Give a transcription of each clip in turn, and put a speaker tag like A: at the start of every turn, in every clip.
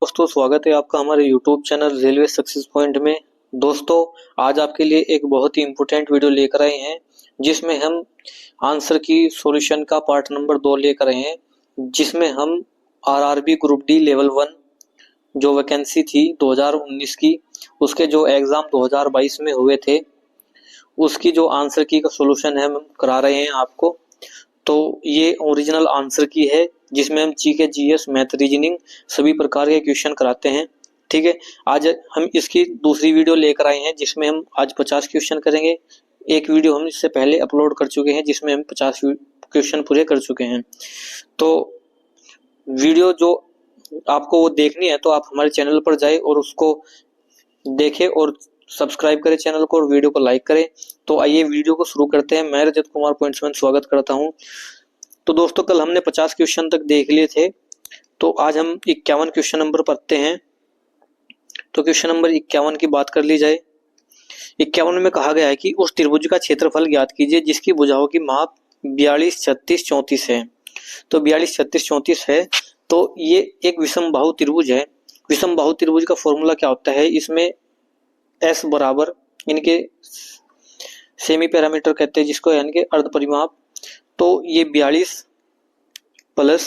A: दोस्तों, स्वागत है आपका हमारे YouTube channel railway success point में। दोस्तों, आज आपके लिए एक बहुत ही इम्पोर्टेंट वीडियो लेकर आए हैं जिसमें हम आंसर की सॉल्यूशन का पार्ट नंबर 2 लेकर आए हैं, जिसमें हम आरआरबी ग्रुप डी लेवल 1 जो वैकेंसी थी 2019 की, उसके जो एग्जाम 2022 में हुए थे उसकी जो आंसर की का सॉल्यूशन है हम करा रहे हैं आपको। तो ये ओरिजिनल आंसर की है जिसमें हम जीके, जीएस, मैथ, रीजनिंग सभी प्रकार के क्वेश्चन कराते हैं। ठीक है, आज हम इसकी दूसरी वीडियो लेकर आए हैं जिसमें हम आज 50 क्वेश्चन करेंगे। एक वीडियो हम इससे पहले अपलोड कर चुके हैं जिसमें हम 50 क्वेश्चन पूरे कर चुके हैं। तो वीडियो जो आपको वो देखनी है तो आप हमारे चैनल पर जाए और उसको देखें और सब्सक्राइब करें चैनल को और वीडियो को लाइक करें। तो आइए वीडियो को शुरू करते हैं। मैं रजत कुमार पॉइंट्समैन स्वागत करता हूं। तो दोस्तों, कल हमने 50 क्वेश्चन तक देख लिए थे, तो आज हम 51 क्वेश्चन नंबर पढ़ते हैं। तो क्वेश्चन नंबर 51 की बात कर ली जाए। 51 में कहा गया है कि उस त्रिभुज का क्षेत्रफल ज्ञात कीजिए जिसकी भुजाओं की माप 42, 36, 34 है। तो 42, 36, 34 है, तो ये एक विषमबाहु त्रिभुज है। विषमबाहु त्रिभुज का फॉर्मूला क्या होता है? इसमें एस बराबर इनके सेमी पैरामीटर कहते हैं जिसको, यानी कि अर्ध परिमाप। तो ये 42 प्लस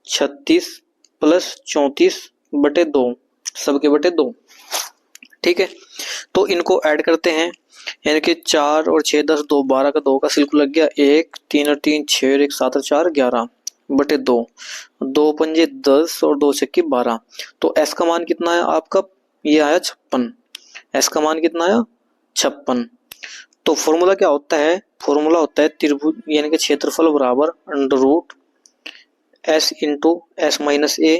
A: 36 प्लस 34 बटे 2, सबके बटे 2। ठीक है, तो इनको ऐड करते हैं, यानी कि 4 और 6 10, 2 12 का 2 का सिल्क लग गया, 1 3 और 3 6 और 1 7 और 4 11 बटे 2, 2 पंजे 10 और 2 छक्के 12। तो एस का मान कितना है आपका? ये आया 56। एस का मान कितना आया? 56। तो फॉर्मूला क्या होता है? फॉर्मूला होता है त्रिभुज यानी कि क्षेत्रफल बराबर under root S into S minus A,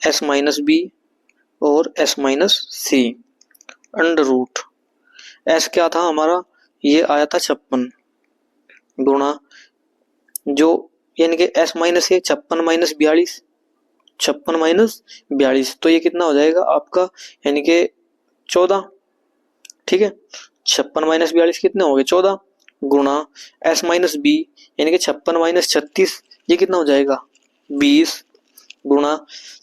A: S minus B और S minus C. Under root S क्या था हमारा? ये आया था 56 गुणा जो यानी कि एस माइनस ए 56 माइनस 42, 56 माइनस 42, तो ये कितना हो जाएगा आपका? यानी कि 14। ठीक है, 56 माइनस 42 कितने हो गए? 14 गुणा एस माइनस बी यानी कि 56 माइनस 36, ये कितना हो जाएगा? 20 गुणा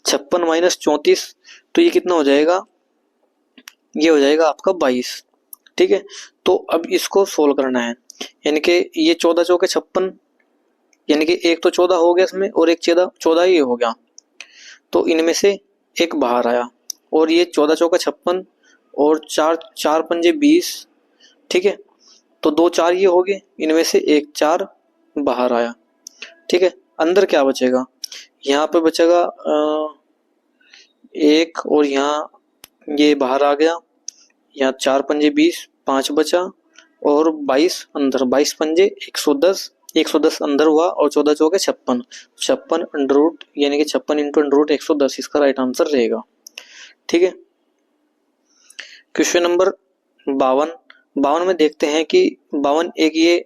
A: 56 माइनस 34, तो ये कितना हो जाएगा? ये हो जाएगा आपका 22। ठीक है, तो अब इसको सोल्व करना है, यानी कि ये 14 चौके 56, यानी कि एक तो 14 हो गया इसमें और एक 14 ही हो गया, तो इनमें से एक बाहर आया और ये 14 चौका 56 और 4 पंजे 20। ठीक है, तो 2 4 ये हो गए, इनमें से एक 4 बाहर आया। ठीक है, अंदर क्या बचेगा? यहाँ पे बचेगा 1 और यहाँ ये बाहर आ गया, यहाँ 4 पंजे 20, 5 बचा और 22 अंदर, 22 पंजे 110, 110 अंदर हुआ और 14 चौके 56, 56 अंडर रूट यानी कि 56 इंटू अंडर रूट 110 इसका राइट आंसर रहेगा। ठीक है, क्वेश्चन नंबर 52 में देखते हैं कि 52 एक ये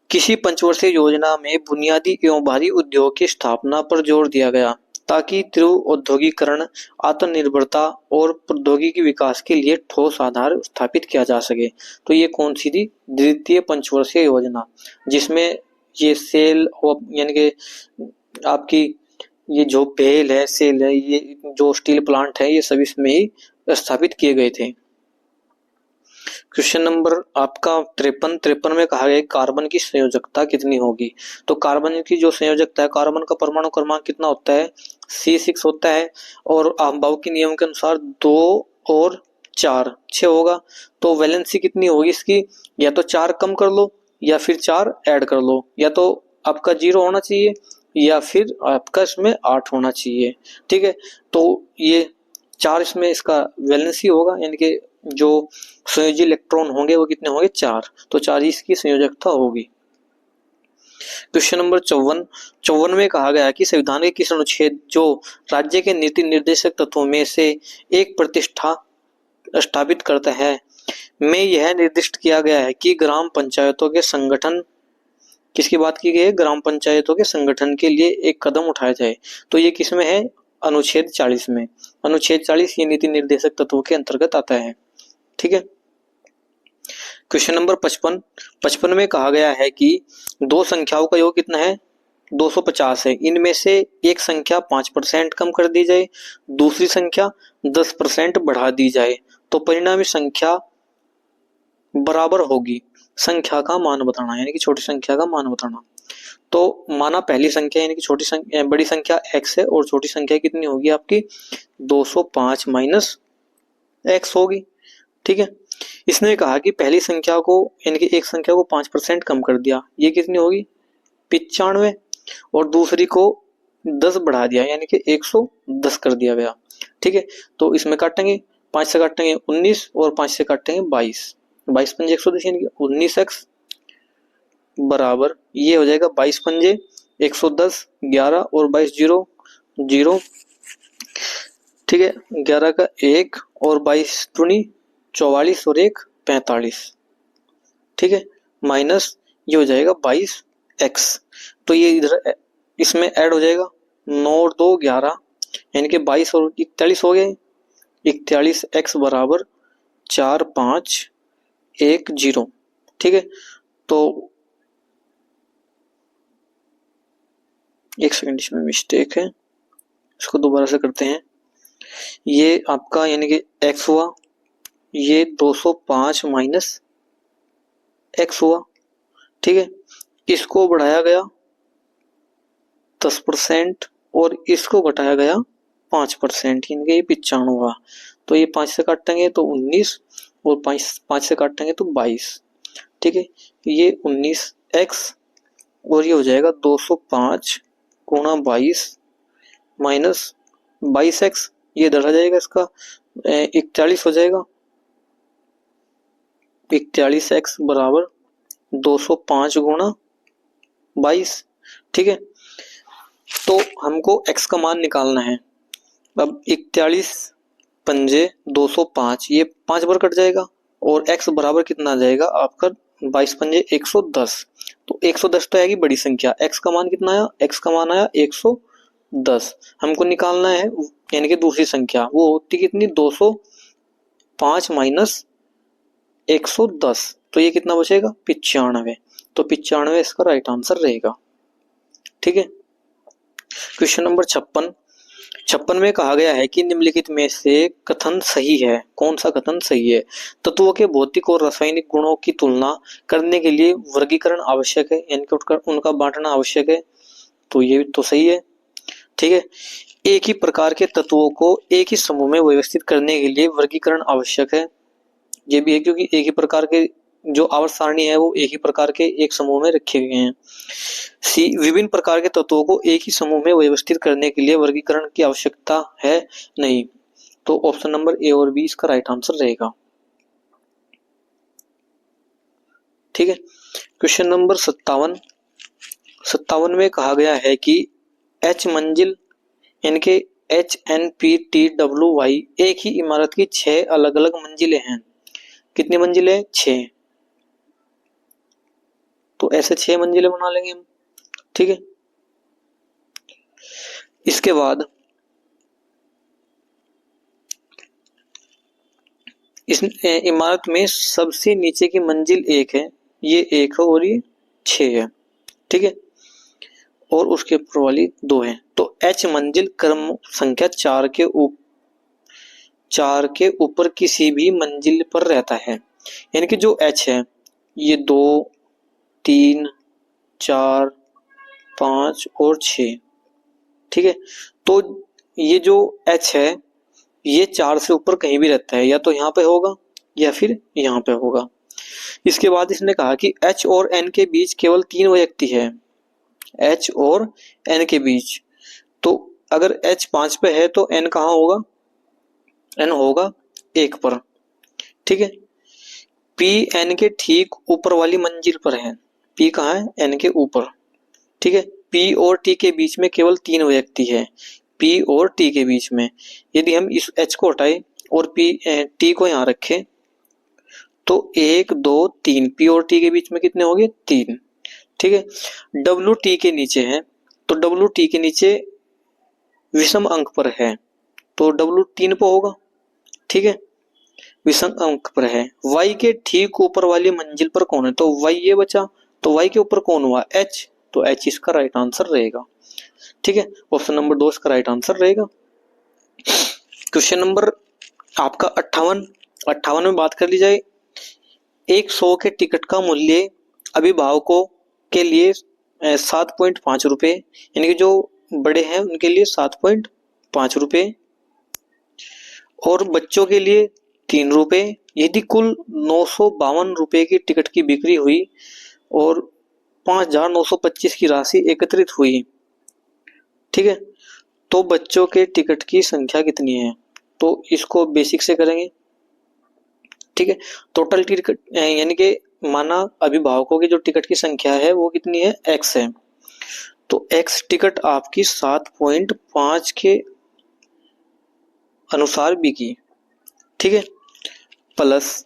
A: किसी पंचवर्षीय योजना में बुनियादी एवं भारी उद्योग की स्थापना पर जोर दिया गया ताकि तीव्र औद्योगिकरण, आत्मनिर्भरता और प्रौद्योगिकी विकास के लिए ठोस आधार स्थापित किया जा सके। तो ये कौन सी थी? द्वितीय पंचवर्षीय योजना, जिसमें ये सेल यानी कि आपकी ये जो भेल है, सेल है, ये जो स्टील प्लांट है, ये सभी इसमें ही स्थापित किए गए थे। क्वेश्चन नंबर आपका 53 में कहा गया कार्बन की संयोजकता कितनी होगी? तो कार्बन की जो संयोजकता है, कार्बन का परमाणु क्रमांक कितना होता है? C6 होता है और अहमबाउ के नियम के अनुसार 2 और 4 6 होगा। तो वैलेंसी कितनी होगी इसकी? या तो 4 कम कर लो या फिर 4 ऐड कर लो, या तो आपका 0 होना चाहिए या फिर आपका इसमें 8 होना चाहिए। ठीक है, तो ये 4 इसमें इसका वैलेंसी होगा, यानी कि जो संयोजी इलेक्ट्रॉन होंगे वो कितने होंगे? 4, तो 4 इसकी संयोजकता होगी। क्वेश्चन नंबर 54 में कहा गया कि संविधान के किस अनुच्छेद जो राज्य के नीति निर्देशक तत्वों में से एक प्रतिष्ठा स्थापित करता है में यह निर्दिष्ट किया गया है कि ग्राम पंचायतों के संगठन, किसकी बात की गई है? ग्राम पंचायतों के संगठन के लिए एक कदम उठाया जाए। तो ये किस में है? अनुच्छेद 40 में। अनुच्छेद 40 ये नीति निर्देशक तत्वों के अंतर्गत आता है। ठीक है, क्वेश्चन नंबर 55 में कहा गया है कि दो संख्याओं का योग कितना है? 250 है, इनमें से एक संख्या 5% कम कर दी जाए, दूसरी संख्या 10% बढ़ा दी जाए, तो परिणामी संख्या बराबर होगी। संख्या का मान बताना यानी कि छोटी संख्या का मान बताना। तो माना पहली संख्या यानी कि छोटी संख्या बड़ी संख्या x है और छोटी संख्या कितनी होगी आपकी 205 माइनस x होगी। ठीक है, इसने कहा कि पहली संख्या को यानी कि एक संख्या को 5% कम कर दिया, ये कितनी होगी 95, और दूसरी को 10 बढ़ा दिया यानी कि 110 कर दिया गया। ठीक है, तो इसमें काटेंगे, 5 से काटेंगे 19 और 5 से काटेंगे 22, 22 पंजे 110 यानी कि 19x बराबर ये हो जाएगा 22 पंजे 110, 11 और 22 जीरो जीरो। ठीक है, 11 का 1 और 22 दूनी 44 और 1 45। ठीक है, माइनस ये हो जाएगा 22x, तो ये इधर इसमें ऐड हो जाएगा 9 और 2 11 यानी कि 22 और 41 हो गए, 41x बराबर 4510। ठीक है, तो एक सेकंड इसमें मिस्टेक है, इसको दोबारा से करते हैं। ये आपका यानी कि x हुआ, ये 205 माइनस x हुआ। ठीक है, इसको बढ़ाया गया 10% और इसको घटाया गया 5% यानी कि ये 95 हुआ। तो ये 5 से काटेंगे तो 19 और 5 से काटेंगे तो 22। ठीक है, ये 19x और ये हो जाएगा 205 गुणा 22 माइनस 22x, ये इधर आ जाएगा, इसका 41 हो जाएगा, 41x बराबर 205 गुणा 22। ठीक है, तो हमको x का मान निकालना है। अब 41 पंजे 205, ये 5 बार कट जाएगा और x बराबर कितना आ जाएगा आपका 22 पंजे 110, तो 110 तो आएगी बड़ी संख्या। x का मान कितना आया, x का मान आया 110। हमको निकालना है यानी कि दूसरी संख्या, वो होती कितनी 205 माइनस 110, तो ये कितना बचेगा 95, तो 95 इसका राइट आंसर रहेगा। ठीक है, क्वेश्चन नंबर 56 में कहा गया है कि निम्नलिखित में से कथन सही है। कौन सा कथन सही है? तत्वों के भौतिक और रासायनिक गुणों की तुलना करने के लिए वर्गीकरण आवश्यक है, यानी कि उनका बांटना आवश्यक है, तो ये तो सही है। ठीक है, एक ही प्रकार के तत्वों को एक ही समूह में व्यवस्थित करने के लिए वर्गीकरण आवश्यक है, ये भी है, क्योंकि एक ही प्रकार के जो आवर्त सारणी है वो एक ही प्रकार के एक समूह में रखे गए हैं। सी, विभिन्न प्रकार के तत्वों को एक ही समूह में व्यवस्थित करने के लिए वर्गीकरण की आवश्यकता है नहीं, तो ऑप्शन नंबर ए और बी इसका राइट आंसर रहेगा। ठीक है, क्वेश्चन नंबर 57 में कहा गया है कि H मंजिल यानी कि HNPTWY एक ही इमारत की 6 अलग अलग मंजिलें हैं। कितनी मंजिलें? 6, तो ऐसे 6 मंजिलें बना लेंगे हम। ठीक है, इसके बाद इस इमारत में सबसे नीचे की मंजिल 1 है, ये 1 है और ये 6 है। ठीक है, और उसके ऊपर वाली 2 है, तो H मंजिल क्रम संख्या 4 के ऊपर किसी भी मंजिल पर रहता है, यानी कि जो H है ये 2 3 4 5 और 6। ठीक है, तो ये जो H है ये 4 से ऊपर कहीं भी रहता है, या तो यहाँ पे होगा या फिर यहाँ पे होगा। इसके बाद इसने कहा कि H और N के बीच केवल 3 व्यक्ति है, H और N के बीच, तो अगर H 5 पे है तो N कहाँ होगा? N होगा 1 पर। ठीक है, P N के ठीक ऊपर वाली मंजिल पर है, P कहाँ है? N के ऊपर। ठीक है, P और T के बीच में केवल 3 व्यक्ति है, P और T के बीच में। यदि हम इस H को हटाए और T को यहाँ रखें तो 1 2 3, P और T के बीच में कितने हो गए? 3। ठीक है, W T के नीचे है, तो W T के नीचे विषम अंक पर है, तो W 3 पर होगा। ठीक है, विषम अंक पर है। Y के ठीक ऊपर वाली मंजिल पर कौन है? तो Y ये बचा, तो Y के ऊपर कौन हुआ? H, तो एच इसका राइट आंसर रहेगा। ठीक है, ऑप्शन नंबर 2 इसका राइट आंसर रहेगा। क्वेश्चन नंबर आपका 58 में बात कर ली जाए, एक 100 के टिकट का मूल्य अभिभावकों के लिए 7.5 रुपए, यानी कि जो बड़े हैं उनके लिए 7.5 रुपए और बच्चों के लिए 3 रुपए। यदि कुल 952 रुपए की टिकट की बिक्री हुई और 5,925 की राशि एकत्रित हुई, ठीक है, तो बच्चों के टिकट की संख्या कितनी है? तो इसको बेसिक से करेंगे। ठीक है, टोटल टिकट यानी कि माना अभिभावकों की जो टिकट की संख्या है वो कितनी है? x है। तो x टिकट आपकी 7.5 के अनुसार बिकी। ठीक है, प्लस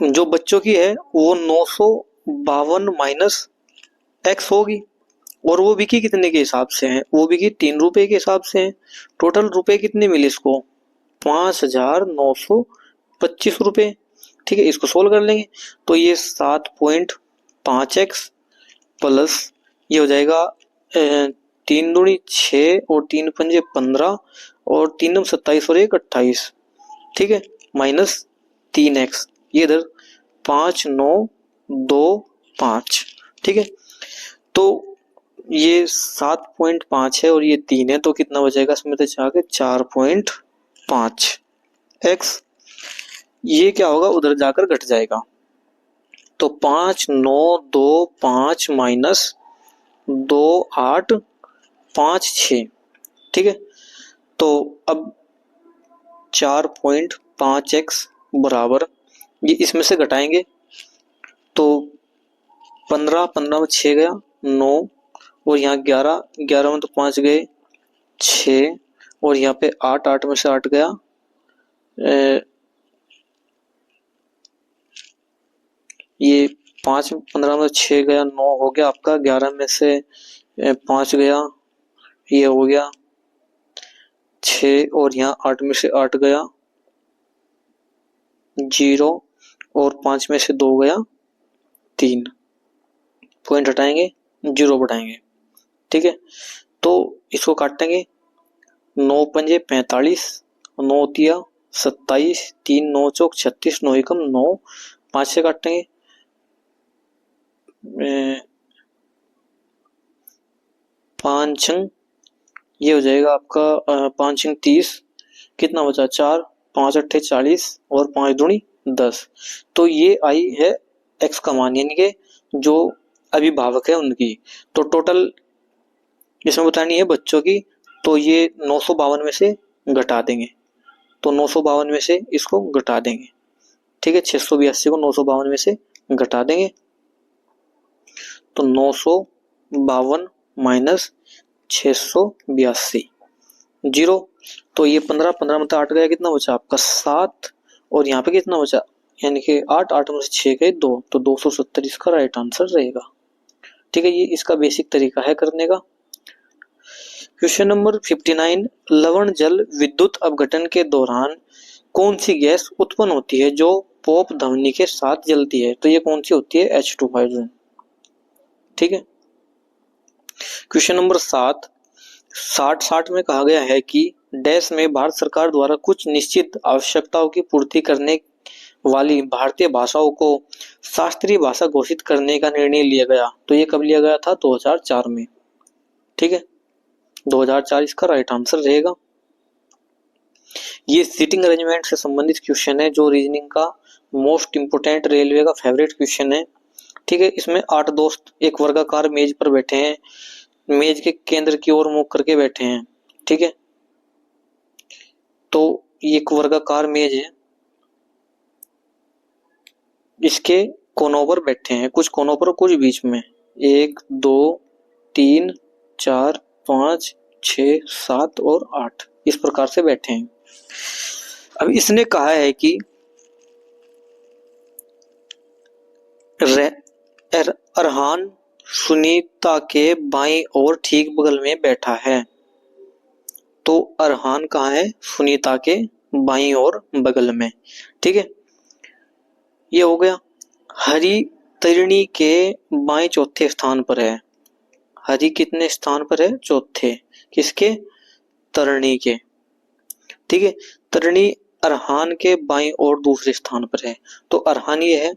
A: जो बच्चों की है वो 952 माइनस x होगी और वो बिकी कितने के हिसाब से है? वो बिकी 3 रुपए के हिसाब से है। टोटल रुपए कितने मिले इसको? 5,925 रुपए। ठीक है, इसको सोल्व कर लेंगे तो ये 7.5x प्लस ये हो जाएगा 3 दूनी 6 और 3 पंजे 15 और 3 नम 27 और 1 28। ठीक है, माइनस 3x, ये इधर 5,925। ठीक है, तो ये 7.5 है और ये 3 है, तो कितना बचेगा इसमें? तो जाके 4.5 x, ये क्या होगा? उधर जाकर घट जाएगा। तो 5,925 माइनस 2,856। ठीक है, तो अब 4.5x बराबर, ये इसमें से घटाएंगे तो 15 में 6 गया 9 और यहाँ 11 में तो 5 गए 6 और यहाँ पे 8 में से 8 गया ये 5 15 में 6 गया 9 हो गया आपका, 11 में से 5 गया, ये हो गया 6 और यहाँ 8 में से 8 गया 0 और 5 में से 2 गया 3, पॉइंट हटाएंगे 0 बढ़ाएंगे। ठीक है, तो इसको काटेंगे 9 पंजे 45, 9 तिया 27, 3 9 चौक 36, 9 एकम 9, 5 से काटेंगे 5 ये हो जाएगा आपका 5 30, कितना बचा? 4, 5 अट्ठे 40 और 5 दूनी 10। तो ये आई है x का मान, यानी कि जो अभिभावक है उनकी। तो टोटल इसमें बतानी है बच्चों की, तो ये 952 में से घटा देंगे, तो 952 में से इसको घटा देंगे। ठीक है, 682 को 952 में से घटा देंगे तो 952 माइनस 682 0। तो ये 15 में तो 8 गया, कितना बचा आपका? 7 और यहाँ पे कितना बचा? यानी कि 8 में से 6 गए 2, तो 270 इसका राइट आंसर रहेगा। ठीक है, ये इसका बेसिक तरीका है करने का। क्वेश्चन नंबर 59, लवण जल विद्युत अपघटन के दौरान कौन सी गैस उत्पन्न होती है जो पॉप ध्वनि के साथ जलती है? तो ये कौन सी होती है? H2 hydrogen. ठीक है, क्वेश्चन नंबर 60 में कहा गया है कि डैश में भारत सरकार द्वारा कुछ निश्चित आवश्यकताओं की पूर्ति करने वाली भारतीय भाषाओं को शास्त्रीय भाषा घोषित करने का निर्णय लिया गया। तो ये कब लिया गया था? 2004 में। ठीक है, 2004 इसका राइट आंसर रहेगा। ये सीटिंग अरेंजमेंट से संबंधित क्वेश्चन है जो रीजनिंग का मोस्ट इंपोर्टेंट, रेलवे का फेवरेट क्वेश्चन है। ठीक है, इसमें 8 दोस्त एक वर्गाकार मेज पर बैठे हैं, मेज के केंद्र की ओर मुख करके बैठे हैं। ठीक है, तो ये एक वर्गाकार मेज है, इसके कोनों पर बैठे हैं, कुछ कोनों पर कुछ बीच में, 1 2 3 4 5 6 7 और 8 इस प्रकार से बैठे हैं। अब इसने कहा है कि अरहान सुनीता के बाईं ओर ठीक बगल में बैठा है। तो अरहान कहाँ है? सुनीता के बाईं ओर बगल में। ठीक है, ये हो गया। हरी तरिणी के बाएं चौथे स्थान पर है। हरि कितने स्थान पर है? चौथे। किसके? तरणी के। ठीक है, तरणी अरहान के बाईं ओर दूसरे स्थान पर है। तो अरहान ये है,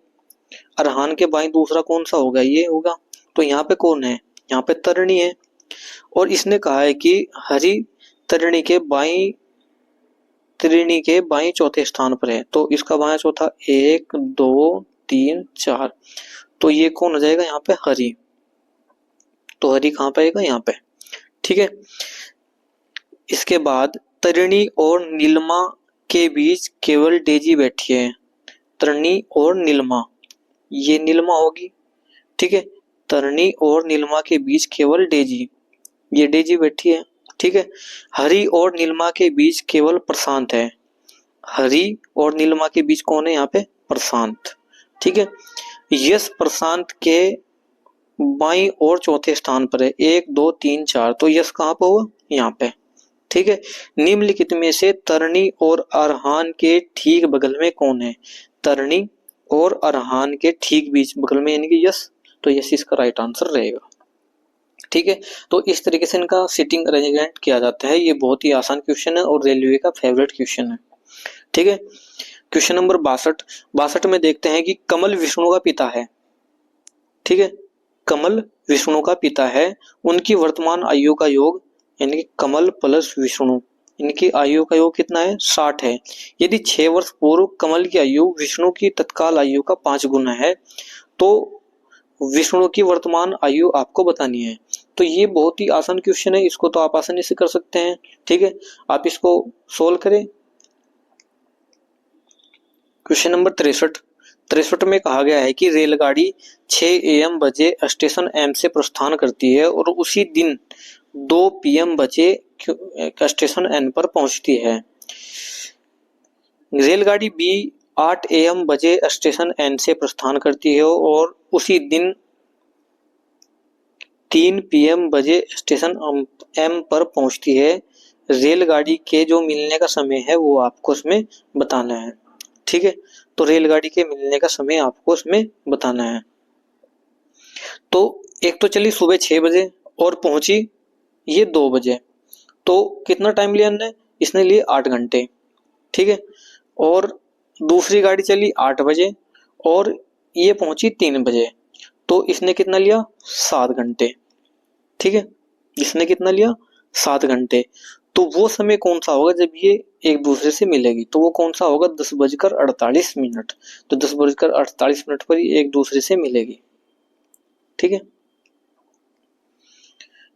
A: अरहान के बाईं दूसरा कौन सा होगा? ये होगा। तो यहाँ पे कौन है? यहाँ पे तरणी है। और इसने कहा है कि हरि तरणी के बाईं चौथे स्थान पर है। तो इसका बायां चौथा 1 2 3 4। तो ये कौन हो जाएगा यहाँ पे? हरि। तो हरि कहाँ पे आएगा? यहाँ पे। ठीक है, इसके बाद तरिणी और नीलिमा के बीच केवल डेजी बैठी है। तरिणी और नीलिमा, ये नीलिमा होगी। ठीक है, तरिणी और नीलिमा के बीच केवल डेजी, ये डेजी बैठी है। ठीक है, हरि और नीलिमा के बीच केवल प्रशांत है। हरि और नीलिमा के बीच कौन है यहाँ पे? प्रशांत। ठीक है, यश प्रशांत के बाईं और चौथे स्थान पर है। 1 2 3 4। तो यश कहाँ पर हुआ? यहाँ पे। ठीक है, निम्नलिखित में से तरणी और अरहान के ठीक बगल में कौन है? तरणी और अरहान के ठीक बीच बगल में यानी कि यश। तो यश इसका राइट आंसर रहेगा। ठीक है, तो इस तरीके से इनका सिटिंग अरेंजमेंट किया जाता है। ये बहुत ही आसान क्वेश्चन है और रेलवे का फेवरेट क्वेश्चन है। ठीक है, क्वेश्चन नंबर 62 में देखते हैं कि कमल विष्णु का पिता है। ठीक है, कमल विष्णु का पिता है, उनकी वर्तमान आयु का योग यानी कि कमल प्लस विष्णु, इनकी आयु का योग कितना है? 60 है। यदि 6 वर्ष पूर्व कमल की आयु विष्णु की तत्काल आयु का 5 गुना है तो विष्णु की वर्तमान आयु आपको बतानी है। तो ये बहुत ही आसान क्वेश्चन है, इसको तो आप आसानी से कर सकते हैं। ठीक है, आप इसको सोल्व करें। क्वेश्चन नंबर 63 में कहा गया है कि रेलगाड़ी 6 AM बजे स्टेशन M से प्रस्थान करती है और उसी दिन 2 PM बजे स्टेशन N पर पहुंचती है। रेलगाड़ी B 8 AM बजे स्टेशन N से प्रस्थान करती है और उसी दिन 3 PM बजे स्टेशन M पर पहुंचती है। रेलगाड़ी के जो मिलने का समय है वो आपको उसमें बताना है। ठीक है, तो रेलगाड़ी के मिलने का समय आपको उसमें बताना है। तो एक तो चली सुबह 6 बजे और पहुंची ये 2 बजे। तो कितना टाइम लिया इसने? इसने लिए 8 घंटे। ठीक है, और दूसरी गाड़ी चली 8 बजे और ये पहुंची 3 बजे। तो इसने कितना लिया? 7 घंटे। ठीक है, इसने कितना लिया? 7 घंटे। तो वो समय कौन सा होगा जब ये एक दूसरे से मिलेगी? तो वो कौन सा होगा? 10:48। तो 10:48 पर ये एक दूसरे से मिलेगी। ठीक है,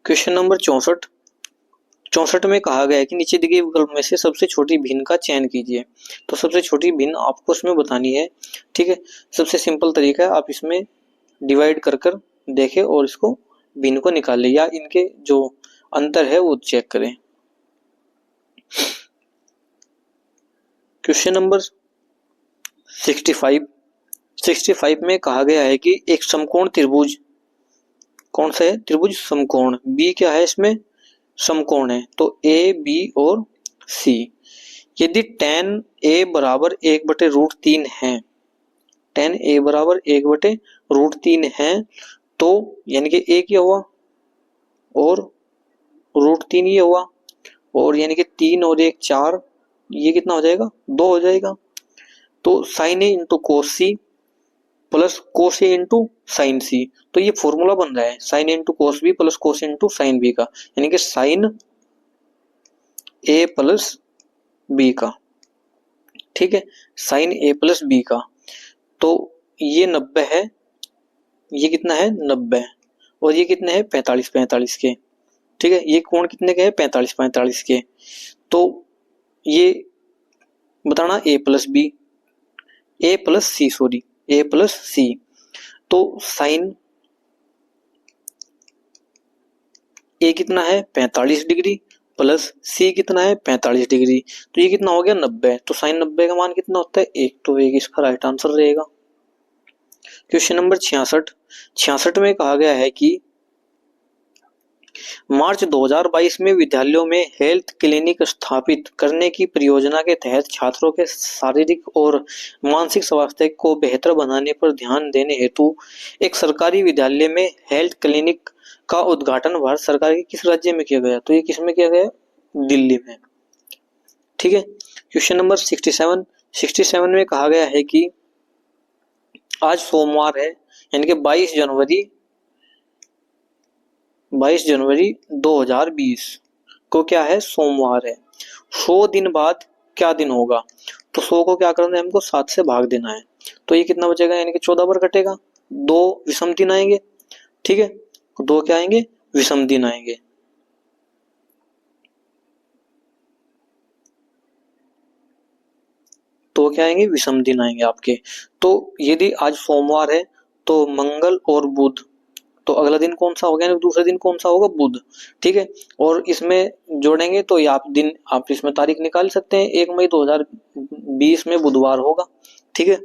A: क्वेश्चन नंबर 64 में कहा गया है कि नीचे दिए विकल्प में से सबसे छोटी भिन्न का चयन कीजिए। तो सबसे छोटी भिन्न आपको इसमें बतानी है। ठीक है, सबसे सिंपल तरीका है, आप इसमें डिवाइड कर कर देखें और इसको भिन्न को निकाल लें या इनके जो अंतर है वो चेक करें। क्वेश्चन नंबर 65 में कहा गया है कि एक समकोण त्रिभुज, कौन सा है? त्रिभुज समकोण। बी क्या है? इसमें समकोण है। तो ए बी और सी, यदि tan a बराबर 1/√3 है, tan a बराबर 1/√3 है तो यानी कि a क्या हुआ और √3 ये हुआ और यानी कि 3 और 1 4, ये कितना हो जाएगा? 2 हो जाएगा। तो sin a into cos c plus cos a into sin c। तो ये फॉर्मूला बन रहा है sin a into cos b plus cos a into sin b का, यानी कि sin a प्लस b का। ठीक है, sin a प्लस b का। तो ये 90 है, ये कितना है? 90 और ये कितने हैं? 45 के। ठीक है, ये कोण कितने के हैं? 45 के। तो ये बताना a प्लस सी। तो साइन a कितना है? 45 डिग्री प्लस c कितना है? 45 डिग्री। तो ये कितना हो गया? 90। तो साइन 90 का मान कितना होता है? 1। तो 1 इसका राइट आंसर रहेगा। क्वेश्चन नंबर 66 में कहा गया है कि मार्च 2022 में विद्यालयों में हेल्थ क्लिनिक स्थापित करने की परियोजना के तहत छात्रों के शारीरिक और मानसिक स्वास्थ्य को बेहतर बनाने पर ध्यान देने हेतु एक सरकारी विद्यालय में हेल्थ क्लिनिक का उद्घाटन भारत सरकार के किस राज्य में किया गया? तो ये किस में किया गया? दिल्ली में। ठीक है। क्वेश्चन नंबर 67 में कहा गया है कि आज सोमवार है, यानी कि 22 जनवरी 2020 को क्या है? सोमवार है। 100 दिन बाद क्या दिन होगा? तो 100 को क्या करना है? हमको 7 से भाग देना है। तो ये कितना बचेगा? यानी कि 14 पर कटेगा, 2 विषम दिन आएंगे। ठीक है, 2 क्या आएंगे? विषम दिन आएंगे। तो क्या आएंगे? विषम दिन आएंगे आपके। तो यदि आज सोमवार है तो मंगल और बुध, तो अगला दिन कौन सा होगा? दूसरा दिन कौन सा होगा? बुध। ठीक है, और इसमें जोड़ेंगे तो ये आप इसमें तारीख निकाल सकते हैं, 1 मई 2020 में बुधवार होगा। ठीक है।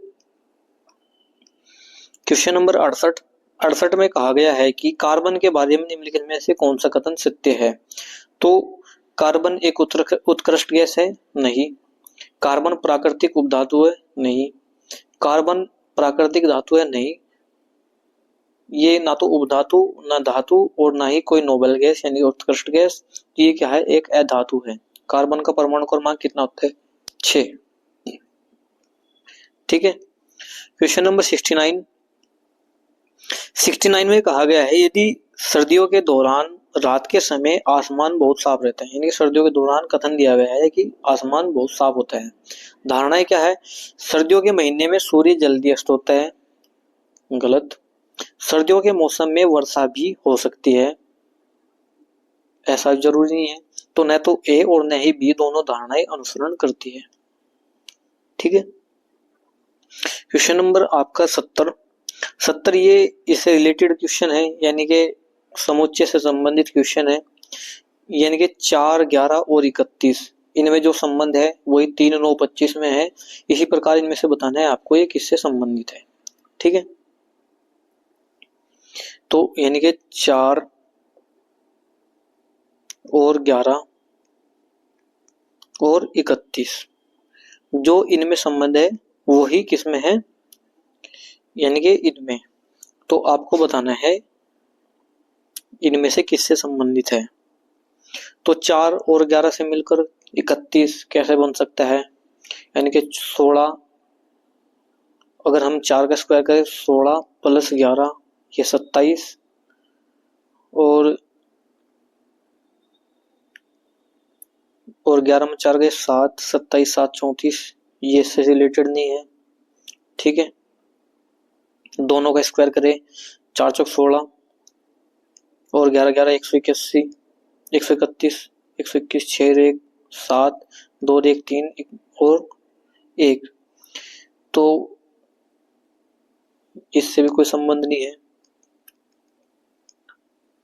A: क्वेश्चन नंबर 68 में कहा गया है कि कार्बन के बारे में निम्नलिखित में से कौन सा कथन सत्य है? तो कार्बन एक उत्कृष्ट गैस है? नहीं। कार्बन प्राकृतिक उपधातु है? नहीं। कार्बन प्राकृतिक धातु है? नहीं। ये ना तो उपधातु, ना धातु, और ना ही कोई नोबेल गैस यानी उत्कृष्ट गैस। ये क्या है? एक अधातु है। कार्बन का परमाणु क्रमांक कितना होता है? 6। ठीक है। क्वेश्चन नंबर 69 में कहा गया है यदि सर्दियों के दौरान रात के समय आसमान बहुत साफ रहता है, यानी सर्दियों के दौरान कथन दिया गया है कि आसमान बहुत साफ होता है। धारणाएं क्या है? सर्दियों के महीने में सूर्य जल्दी अस्त होता है। गलत। सर्दियों के मौसम में वर्षा भी हो सकती है, ऐसा जरूरी नहीं है। तो न तो ए और न ही बी दोनों धारणाएं अनुसरण करती है। ठीक है। क्वेश्चन नंबर आपका 70 ये इससे रिलेटेड क्वेश्चन है, यानी कि समुच्चय से संबंधित क्वेश्चन है। यानी कि 4, 11 और 31 इनमें जो संबंध है वही 3, 9, 25 में है। इसी प्रकार इनमें से बताना है आपको ये किससे संबंधित है। ठीक है। तो यानी कि 4 और 11 और 31 जो इनमें संबंध है वही किसमें है? यानी कि इनमें। तो आपको बताना है इनमें से किससे संबंधित है। तो 4 और 11 से मिलकर 31 कैसे बन सकता है? यानी कि 16, अगर हम 4 का स्क्वायर करें 16 प्लस 11 ये 27, और 11 में 4 गए 7, 27, 7, 34, ये इससे रिलेटेड नहीं है। ठीक है। दोनों का स्क्वायर करें 4 चौक 16 और 11, 11, 181, 131, 121, 6, 1, 7, 2, 1, 3 और 1, तो इससे भी कोई संबंध नहीं है।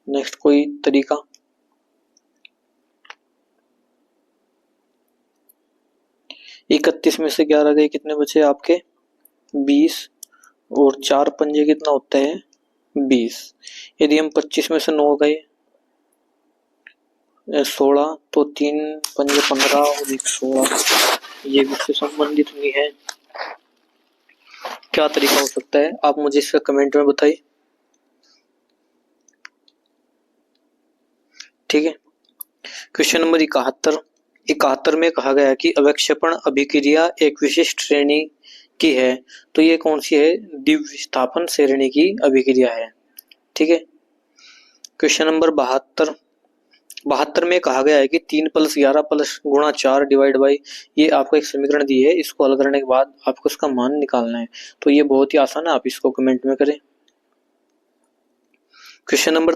A: नेक्स्ट कोई तरीका? इकतीस में से 11 गए, कितने बचे आपके? 20, और 4 पंजे कितना होता है? 20। यदि हम 25 में से 9 गए 16, तो 3 पंजे 15 और 1 16, ये भी इससे संबंधित नहीं है। क्या तरीका हो सकता है? आप मुझे इसका कमेंट में बताइए। ठीक है। क्वेश्चन नंबर 71 में कहा गया कि अवक्षेपण अभिक्रिया एक विशिष्ट श्रेणी की है, तो ये कौन सी है? द्विविस्थापन श्रेणी की अभिक्रिया है। ठीक है। क्वेश्चन नंबर 72 में कहा गया है कि 3 + 11 + गुणा 4 डिवाइड बाई, ये आपको एक समीकरण दी है, इसको हल करने के बाद आपको इसका मान निकालना है। तो ये बहुत ही आसान है, आप इसको कमेंट में करें। क्वेश्चन नंबर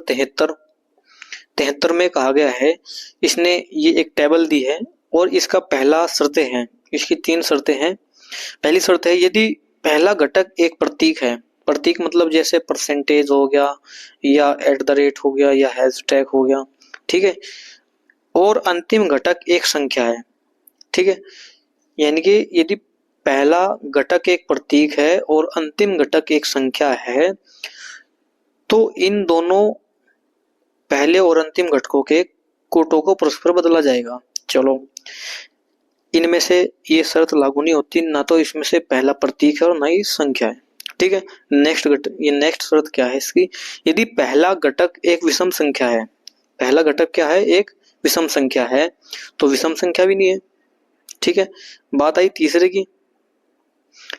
A: 73 में कहा गया है, इसने ये एक टेबल दी है और इसका पहला शर्तें हैं, इसकी 3 शर्तें हैं। पहली शर्त है यदि पहला घटक एक प्रतीक है, प्रतीक मतलब जैसे परसेंटेज हो गया या @ हो गया या हैशटैग हो गया। ठीक है। और अंतिम घटक एक संख्या है। ठीक है। यानी कि यदि पहला घटक एक प्रतीक है और अंतिम घटक एक संख्या है, तो इन दोनों पहले और अंतिम घटकों के कोटों को परस्पर बदला जाएगा। चलो, इनमें से ये शर्त लागू नहीं होती, ना तो इसमें से पहला प्रतीक है और ना ही संख्या है। ठीक है। ये नेक्स्ट शर्त क्या है इसकी, यदि पहला घटक एक विषम संख्या है, पहला घटक क्या है, एक विषम संख्या है, तो विषम संख्या भी नहीं है। ठीक है। बात आई तीसरे की।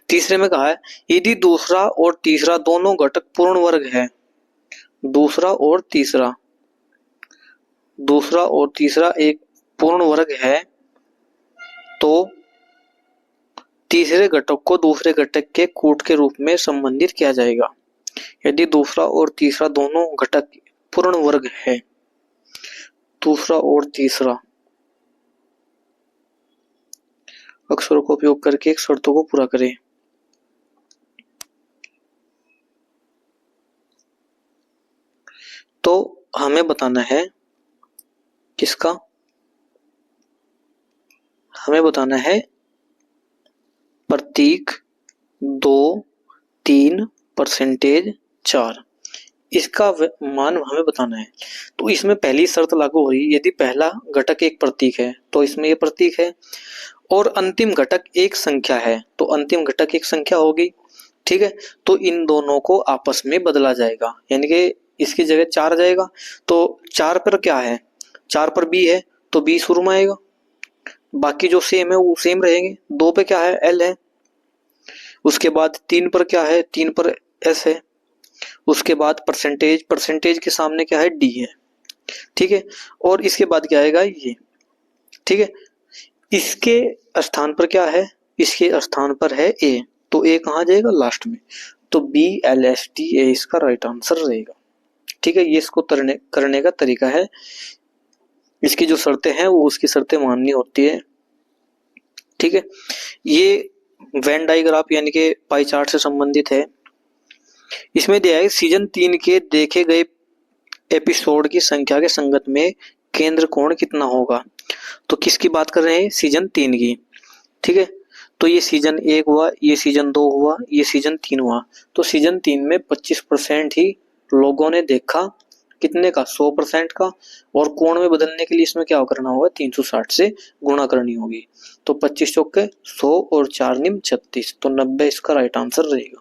A: तीसरे में कहा है यदि दूसरा और तीसरा दोनों घटक पूर्ण वर्ग है, दूसरा और तीसरा एक पूर्ण वर्ग है, तो तीसरे घटक को दूसरे घटक के कूट के रूप में संबंधित किया जाएगा। यदि दूसरा और तीसरा दोनों घटक पूर्ण वर्ग है, दूसरा और तीसरा अक्षरों का उपयोग करके एक शर्तों को पूरा करें। तो हमें बताना है किसका, हमें बताना है प्रतीक 2, 3, परसेंटेज 4, इसका मान हमें बताना है। तो इसमें पहली शर्त लागू हुई, यदि पहला घटक एक प्रतीक है तो इसमें ये प्रतीक है, और अंतिम घटक एक संख्या है तो अंतिम घटक एक संख्या होगी। ठीक है। तो इन दोनों को आपस में बदला जाएगा, यानी कि इसकी जगह 4 आ जाएगा, तो 4 पर क्या है, 4 पर बी है तो बी शुरू में आएगा, बाकी जो सेम है वो सेम रहेंगे। 2 पे क्या है, एल है। उसके बाद 3 पर क्या है, 3 पर एस है। उसके बाद परसेंटेज के सामने क्या है, डी है। ठीक है। और इसके बाद क्या आएगा, ये। ठीक है। इसके स्थान पर क्या है, इसके स्थान पर है ए, तो ए कहाँ जाएगा, लास्ट में, तो B L S T A इसका राइट आंसर रहेगा। ठीक है। ये इसको करने का तरीका है। इसकी जो शर्तें हैं वो उसकी शर्तें माननी होती है। ठीक है। ये वेन डायग्राफ यानी कि पाई चार्ट से संबंधित है। इसमें दिया है सीजन 3 के देखे गए एपिसोड की संख्या के संगत में केंद्र कोण कितना होगा। तो किसकी बात कर रहे हैं, सीजन 3 की। ठीक है। तो ये सीजन 1 हुआ, ये सीजन 2 हुआ, ये सीजन 3 हुआ। तो सीजन 3 में 25% ही लोगों ने देखा, कितने का, 100% का। और कोण में बदलने के लिए इसमें क्या करना होगा, 360 से गुणा करनी होगी। तो 25 चौके 100 और 4 निम 36, तो 90 इसका राइट आंसर रहेगा।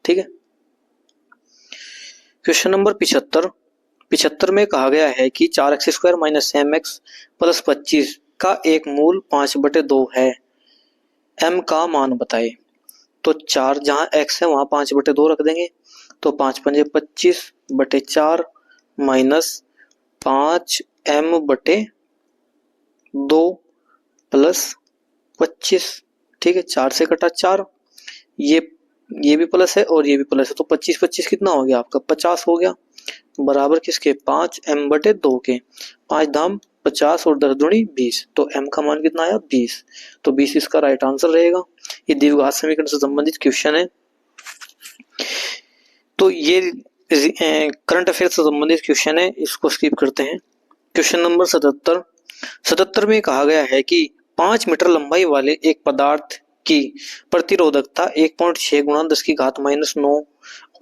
A: ठीक है। क्वेश्चन नंबर 75 में कहा गया है कि 4x² माइनस mx प्लस 25 का एक मूल 5/2 है, m का मान बताए। तो 4 जहां x है वहां 5/2 रख देंगे, तो 5 पंजे 25/4 माइनस 5m/2 प्लस 25। ठीक है। 4 से कटा 4, ये भी प्लस है और ये भी प्लस है, तो 25 कितना हो गया आपका, 50 हो गया, बराबर किसके, 5m/2 के। 5 धाम 50 और 10 दूनी 20, तो m का मान कितना आया, 20। तो 20 इसका राइट आंसर रहेगा। ये द्विघात समीकरण से संबंधित क्वेश्चन है। तो ये करंट अफेयर से संबंधित क्वेश्चन है, इसको स्किप करते हैं। क्वेश्चन नंबर 77 में कहा गया है कि 5 मीटर लंबाई वाले एक पदार्थ की प्रतिरोधकता 1.6 गुणा 10⁻⁻9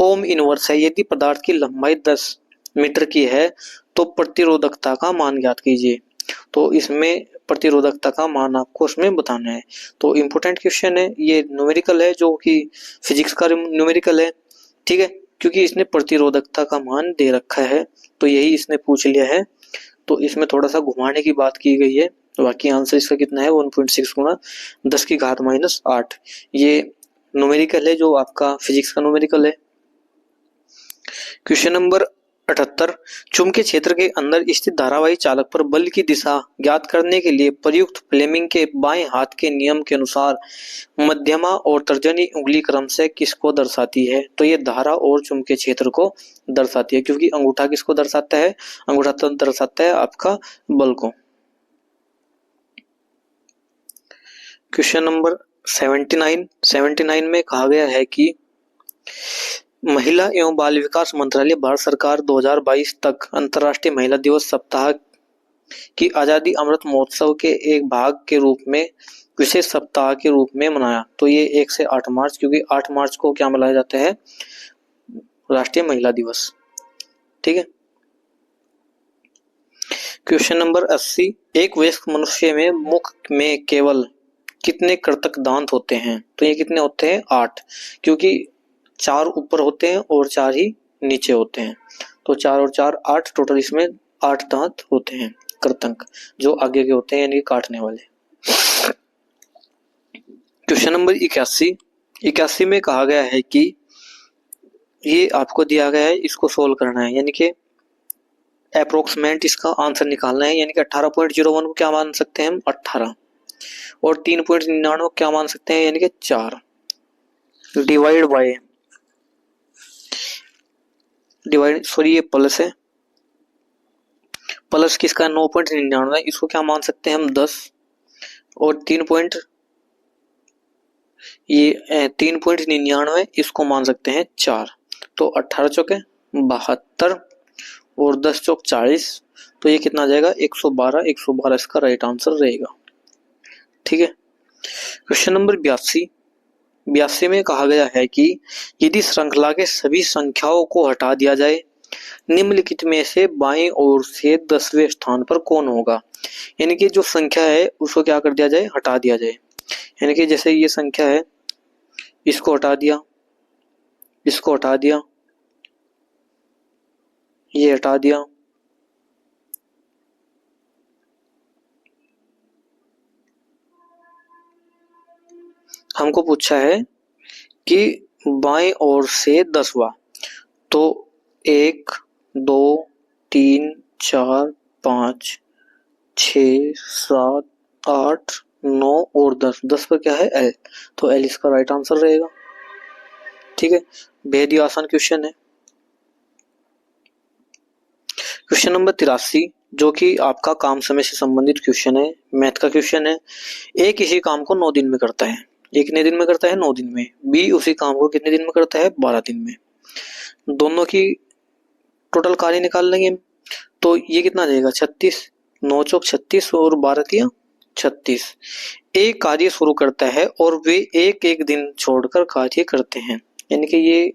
A: ओम इनवर्स है। यदि पदार्थ की लंबाई 10 मीटर की है तो प्रतिरोधकता का मान ज्ञात कीजिए। तो इसमें प्रतिरोधकता का मान आपको उसमें बताना है। तो इम्पोर्टेंट क्वेश्चन है, ये न्यूमेरिकल है, जो कि फिजिक्स का न्यूमेरिकल है। ठीक है। क्योंकि इसने प्रतिरोधकता का मान दे रखा है, तो यही इसने पूछ लिया है। तो इसमें थोड़ा सा घुमाने की बात की गई है। तो बाकी आंसर इसका कितना है, 1.6 गुणा 10⁻⁻8। ये न्यूमेरिकल है, जो आपका फिजिक्स का न्यूमेरिकल है। क्वेश्चन नंबर 78, चुंबकीय क्षेत्र के अंदर स्थित धारावाही चालक पर बल की दिशा ज्ञात करने के लिए प्रयुक्त फ्लेमिंग के बाएं हाथ के नियम के अनुसार मध्यमा और तर्जनी उंगली क्रम से किसको दर्शाती है। तो ये धारा और चुंबकीय क्षेत्र को दर्शाती है, क्योंकि अंगूठा किसको दर्शाता है, अंगूठा तो दर्शाता है आपका बल को। क्वेश्चन नंबर 79 में कहा गया है कि महिला एवं बाल विकास मंत्रालय भारत सरकार 2022 तक अंतर्राष्ट्रीय महिला दिवस सप्ताह की आजादी अमृत महोत्सव के एक भाग के रूप में विशेष सप्ताह के रूप में मनाया। तो ये 1 से 8 मार्च, क्योंकि 8 मार्च को क्या मनाया जाता है, राष्ट्रीय महिला दिवस। ठीक है। क्वेश्चन नंबर 80, एक वयस्क मनुष्य में मुख में केवल कितने कृतक दांत होते हैं। तो ये कितने होते हैं, 8, क्योंकि 4 ऊपर होते हैं और 4 ही नीचे होते हैं। तो 4 और 4 8, टोटल इसमें 8 दांत होते हैं कृतंक, जो आगे के होते हैं यानी काटने वाले। क्वेश्चन नंबर 81 में कहा गया है कि ये आपको दिया गया है, इसको सोल्व करना है, यानी कि अप्रोक्सीमेट इसका आंसर निकालना है। यानी कि 18.01 को क्या मान सकते हैं हम 18, और 3.99 को क्या मान सकते हैं यानी कि 4, ये प्लस है, प्लस किसका 9.99, इसको क्या मान सकते हैं हम 10, और 3.99 इसको मान सकते हैं 4। तो 18 चौके 72 और 10 चौक 40, तो ये कितना आ जाएगा 112 इसका राइट आंसर रहेगा। ठीक है। क्वेश्चन नंबर 82 में कहा गया है कि यदि श्रृंखला के सभी संख्याओं को हटा दिया जाए, निम्नलिखित में से बाएं ओर से 10वें स्थान पर कौन होगा। यानी कि जो संख्या है उसको क्या कर दिया जाए, हटा दिया जाए। यानी कि जैसे ये संख्या है, इसको हटा दिया, इसको हटा दिया, ये हटा दिया, हमको पूछा है कि बाएं ओर से 10वां, तो 1 2 3 4 5 6 7 8 9 और 10 पर क्या है L, तो L इसका राइट आंसर रहेगा। ठीक है, बेहद ही आसान क्वेश्चन है। क्वेश्चन नंबर 83 जो कि आपका काम समय से संबंधित क्वेश्चन है, मैथ का क्वेश्चन है। ए किसी काम को 9 दिन में करता है, ए कितने दिन में करता है 9 दिन में, बी उसी काम को कितने दिन में करता है 12 दिन में। दोनों की टोटल कार्य निकाल लेंगे, तो ये कितना देगा 36, 9 चौक 36 और 12 तिया 36। एक कार्य शुरू करता है और वे एक एक दिन छोड़कर कार्य करते हैं, यानी कि ये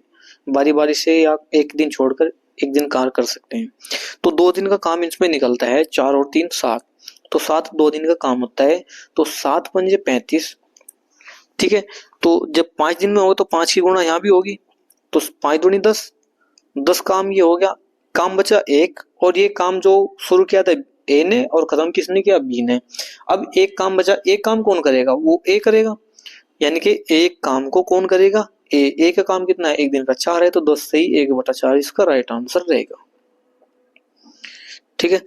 A: बारी बारी से या एक दिन छोड़कर एक दिन कार्य कर सकते हैं। तो 2 दिन का काम इसमें निकलता है, 4 और 3 7, तो 7 2 दिन का काम होता है, तो 7 पंजे 35। ठीक है, तो जब 5 दिन में होगा तो 5 की गुणा यहाँ भी होगी, तो 5 दूनी 10, 10 काम ये हो गया, काम बचा 1, और ये काम जो शुरू किया था ए ने और खत्म किसने किया बी ने। अब एक काम बचा, एक काम कौन करेगा, वो ए करेगा, यानी कि एक काम को कौन करेगा ए का काम कितना है, एक दिन का 4 है, तो 10 से ही 1/4 इसका राइट आंसर रहेगा। ठीक है।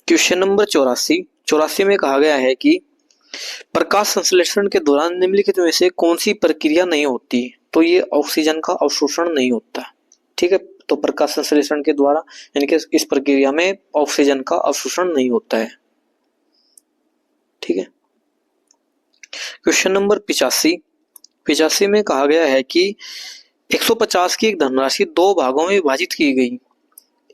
A: क्वेश्चन नंबर 84 में कहा गया है कि प्रकाश संश्लेषण के दौरान निम्नलिखित में से कौन सी प्रक्रिया नहीं होती, तो ये ऑक्सीजन का अवशोषण नहीं होता। ठीक है, तो प्रकाश संश्लेषण के द्वारा यानी कि इस प्रक्रिया में ऑक्सीजन का अवशोषण नहीं होता है। ठीक है। क्वेश्चन नंबर 85 में कहा गया है कि 150 की एक धनराशि 2 भागों में विभाजित की गई,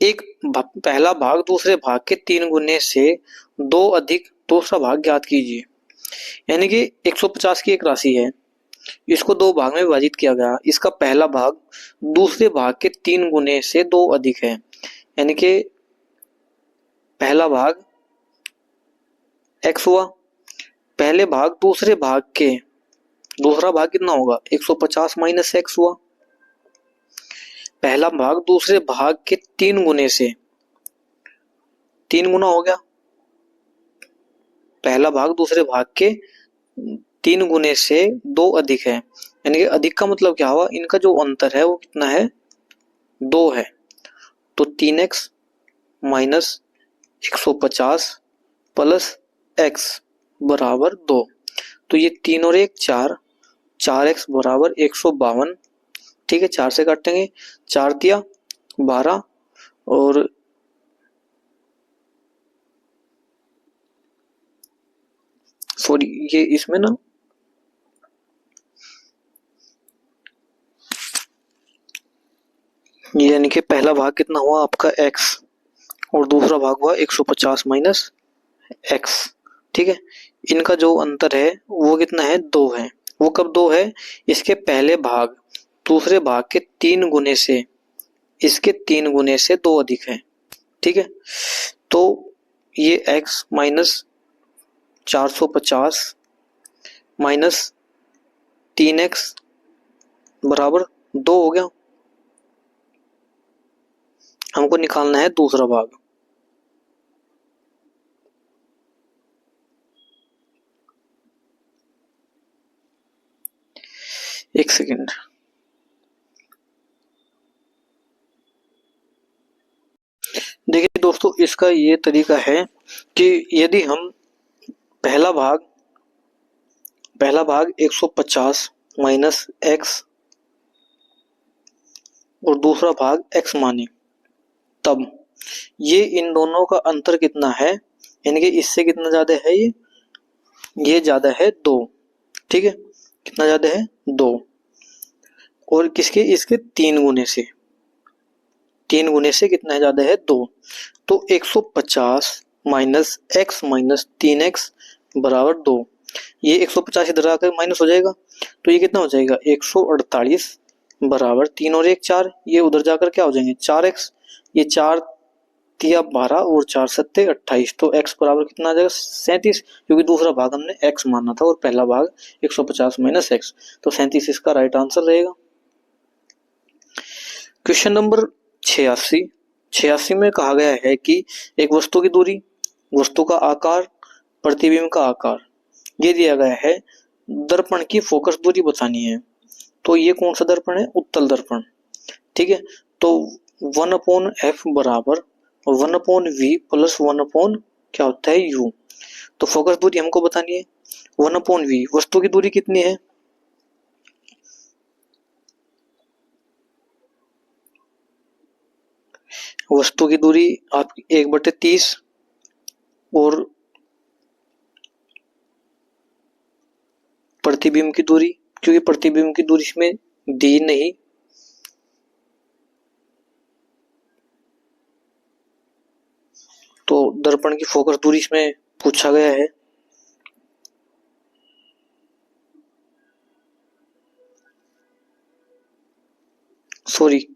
A: एक पहला भाग दूसरे भाग के 3 गुने से 2 अधिक दूसरा भाग ज्ञात कीजिए। यानी कि 150 की एक राशि है, इसको 2 भाग में विभाजित किया गया, इसका पहला भाग दूसरे भाग के 3 गुने से 2 अधिक है, यानी कि पहला भाग x हुआ, पहले भाग दूसरे भाग के दूसरा भाग कितना होगा 150 माइनस x हुआ, पहला भाग दूसरे भाग के 3 गुने से 3 गुना हो गया, पहला भाग दूसरे भाग के 3 गुने से 2 अधिक है, यानी कि अधिक का मतलब क्या हुआ, इनका जो अंतर है वो कितना है 2 है, तो 3x माइनस 150 प्लस x बराबर 2, तो ये 3 और 1 4, 4x बराबर 152। ठीक है, 4 से काटेंगे, 4 दिया 12 और सॉरी ये इसमें ना यानी कि पहला भाग कितना हुआ आपका x और दूसरा भाग हुआ 150 माइनस x। ठीक है, इनका जो अंतर है वो कितना है 2 है, वो कब 2 है, इसके पहले भाग दूसरे भाग के 3 गुने से, इसके 3 गुने से 2 अधिक है। ठीक है, तो ये x माइनस 450 माइनस 3x बराबर 2 हो गया। हमको निकालना है दूसरा भाग। एक सेकेंड। देखिए दोस्तों, इसका ये तरीका है कि यदि हम पहला भाग 150 माइनस एक्स और दूसरा भाग x माने, तब ये इन दोनों का अंतर कितना है, यानी कि इससे कितना ज्यादा है, ये ज्यादा है 2। ठीक है, कितना ज्यादा है 2, और किसके, इसके 3 गुने से कितना ज्यादा है 2। तो 150 माइनस एक्स माइनस 3x बराबर 2। ये 150 इधर आकर माइनस हो जाएगा, तो ये कितना हो जाएगा 148 बराबर 3 और 1 4, ये उधर जाकर क्या हो जाएंगे 4x। ये 4 तिया 12 और 4 सत्ते 28, तो x बराबर कितना आ जाएगा 37, क्योंकि दूसरा भाग हमने x माना था और पहला भाग 150 माइनस एक्स, तो 37 इसका राइट आंसर रहेगा। क्वेश्चन नंबर 86 में कहा गया है कि एक वस्तु की दूरी, वस्तु का आकार, प्रतिबिंब का आकार ये दिया गया है, दर्पण की फोकस दूरी बतानी है। तो ये कौन सा दर्पण है, उत्तल दर्पण। ठीक है, तो 1/f बराबर 1/v प्लस 1/ क्या होता है u। तो फोकस दूरी हमको बतानी है 1/v। वस्तु की दूरी कितनी है, वस्तु की दूरी आपकी 1/30 और प्रतिबिंब की दूरी, क्योंकि प्रतिबिंब की दूरी इसमें दी नहीं, तो दर्पण की फोकस दूरी इसमें पूछा गया है। सॉरी,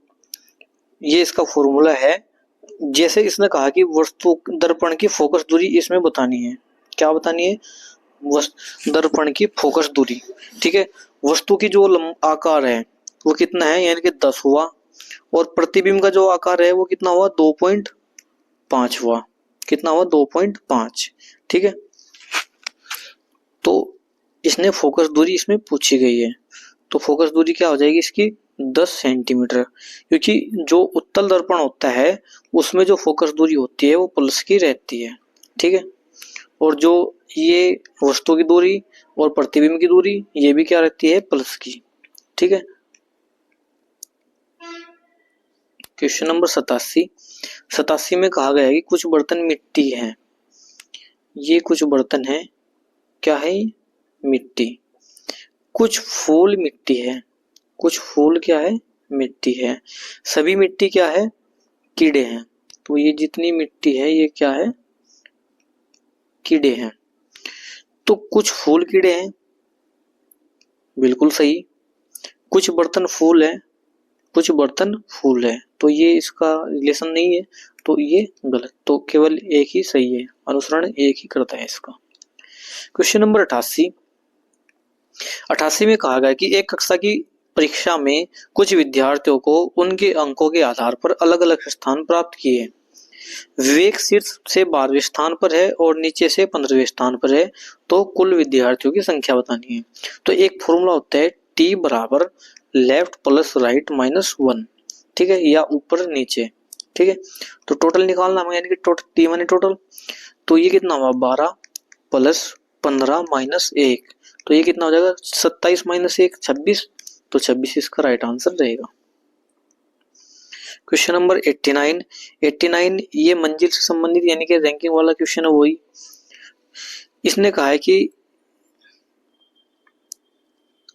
A: ये इसका फॉर्मूला है। जैसे इसने कहा कि वस्तु दर्पण की फोकस दूरी इसमें बतानी है, क्या बतानी है, दर्पण की फोकस दूरी। ठीक है, वस्तु की जो आकार है वो कितना है, यानी कि 10 हुआ, और प्रतिबिंब का जो आकार है वो कितना हुआ 2.5 हुआ, कितना हुआ 2.5। ठीक है, तो इसने फोकस दूरी इसमें पूछी गई है, तो फोकस दूरी क्या हो जाएगी इसकी 10 सेंटीमीटर, क्योंकि जो उत्तल दर्पण होता है उसमें जो फोकस दूरी होती है वो प्लस की रहती है। ठीक है, और जो ये वस्तु की दूरी और प्रतिबिंब की दूरी ये भी क्या रहती है, प्लस की। ठीक है, क्वेश्चन नंबर 87 में कहा गया है कि कुछ बर्तन मिट्टी हैं, ये कुछ बर्तन है, क्या है, मिट्टी। कुछ फूल मिट्टी है, कुछ फूल क्या है, मिट्टी है। सभी मिट्टी क्या है, कीड़े हैं। तो ये जितनी मिट्टी है ये क्या है, कीड़े हैं। तो कुछ फूल कीड़े हैं, बिल्कुल सही। कुछ बर्तन फूल है, कुछ बर्तन फूल है, तो ये इसका रिलेशन नहीं है, तो ये गलत। तो केवल एक ही सही है, अनुसरण एक ही करता है इसका। क्वेश्चन नंबर 88 में कहा गया कि एक कक्षा की परीक्षा में कुछ विद्यार्थियों को उनके अंकों के आधार पर अलग अलग स्थान प्राप्त किए। विवेक शीर्ष से 12वें स्थान पर है और नीचे से 15वें स्थान पर है, तो कुल विद्यार्थियों की संख्या बतानी है। तो एक फॉर्मूला होता है टी बराबर लेफ्ट प्लस राइट माइनस 1। ठीक है, या ऊपर नीचे। ठीक है, तो टोटल निकालना हमें, यानी कि टोटल टी माने टोटल, तो ये कितना हुआ 12 प्लस 15 माइनस 1, तो ये कितना हो जाएगा 27 माइनस 1 26, तो 26 इसका राइट आंसर रहेगा। क्वेश्चन नंबर 89 ये मंजिल से संबंधित यानी कि रैंकिंग वाला क्वेश्चन है वही। इसने कहा है कि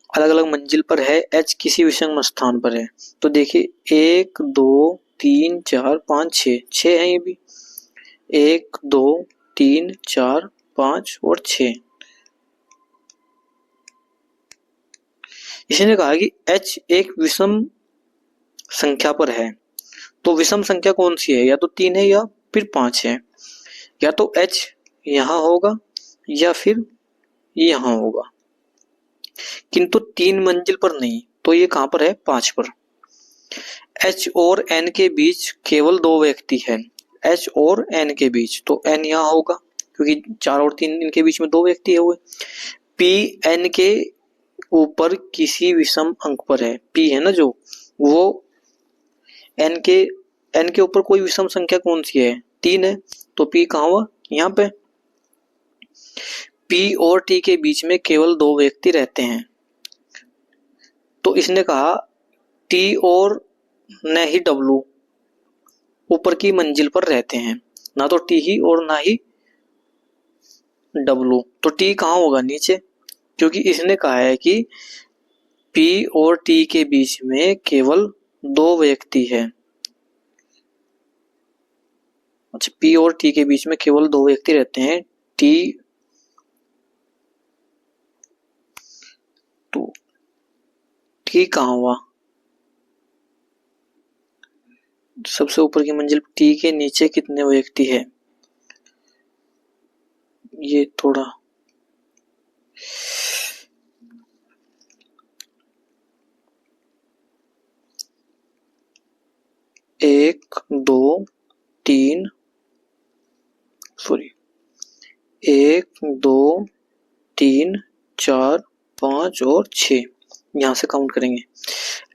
A: अलग अलग मंजिल पर है, एच किसी विषम स्थान पर है। तो देखिए 1 2 3 4 5 6 है, ये भी 1 2 3 4 5 और 6। इसने कहा कि h एक विषम संख्या पर है, तो विषम संख्या कौन सी है, या तो 3 है या फिर 5 है, या तो h यहां होगा या फिर यहां होगा, किंतु 3 मंजिल पर नहीं। तो ये कहां पर है? 5 पर। H और N के बीच केवल 2 व्यक्ति हैं। H और N के बीच, तो N यहाँ होगा क्योंकि 4 और 3 इनके बीच में 2 व्यक्ति है हुए। P N के ऊपर किसी विषम अंक पर है। P है ना जो, वो N के ऊपर कोई विषम संख्या कौन सी है? 3 है। तो P कहाँ हुआ? यहाँ पे। P और T के बीच में केवल 2 व्यक्ति रहते हैं। तो इसने कहा T और न ही W ऊपर की मंजिल पर रहते हैं, ना तो T ही और ना ही W। तो T कहाँ होगा? नीचे, क्योंकि इसने कहा है कि P और T के बीच में केवल 2 व्यक्ति हैं। अच्छा, P और T के बीच में केवल 2 व्यक्ति रहते हैं। T तो T कहाँ हुआ? सबसे ऊपर की मंजिल T के नीचे कितने व्यक्ति है? ये थोड़ा एक दो तीन, सॉरी, 1 2 3 4 5 और 6, यहां से काउंट करेंगे।